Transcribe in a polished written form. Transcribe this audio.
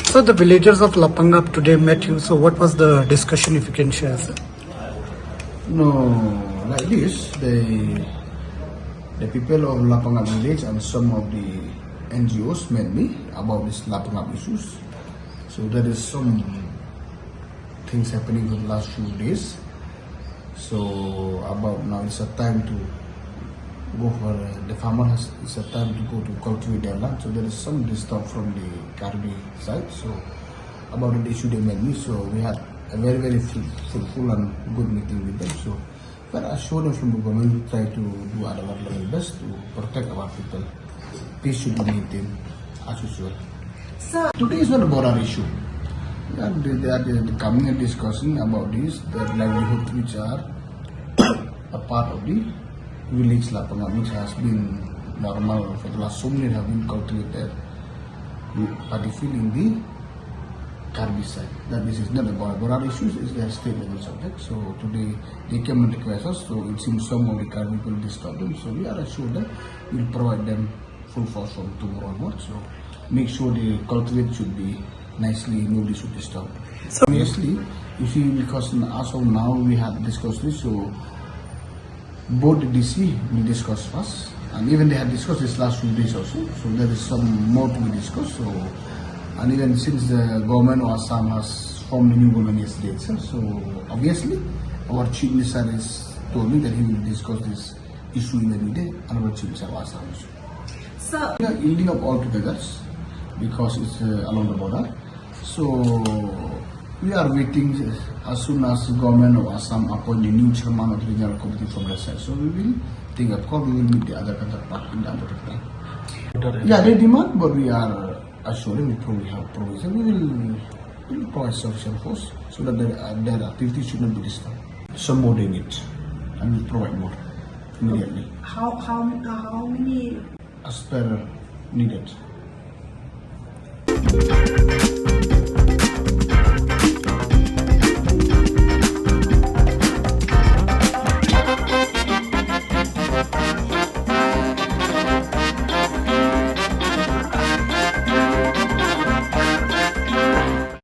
So the villagers of Lapangap today met you. So what was the discussion, if you can share, sir? No, like this, the people of Lapangap village and some of the NGOs met me about this Lapangap issues. So there is some things happening for the last few days. So about now it's a time to go for the farmer has it's a time to go to cultivate their land. So there is some disturb from the Karbi side. So about the issue they met me. So we had a very fruitful and good meeting with them. So but I showed them from the government we try to do our level best to protect our people. Peace should be maintained as usual. So today is not about our issue. They are coming and discussing about this, the livelihood which are a part of the village Lapangap, which has been normal for the last so many have been cultivated, particularly in the Karbi side. That this is not about our issues, is their state level subject. So today they came and request us, so it seems some of the Karbi people disturb them. So we are assured that we will provide them full force from tomorrow onwards. So make sure the cultivate should be nicely, nobody should disturb. So obviously, you see, because as of now we have discussed this, so both the DC will discuss first, and even they have discussed this last few days also. So there is some more to be discussed. So and even since the government of Assam has formed a new government yesterday itself, so obviously our chief minister has told me that he will discuss this issue in the media, and our chief minister of Assam also. So we are yielding up all together because it's along the border. So we are waiting as soon as the government of Assam appoint the new chairman of the regional committee from the side. So we will take a call, we will meet the other counterpart in the other time. Yeah, they demand, but we are assuring we probably have provision. We will provide sufficient force so that their activity should not be disturbed. Some more they need, and we will provide more immediately. How many? As per needed.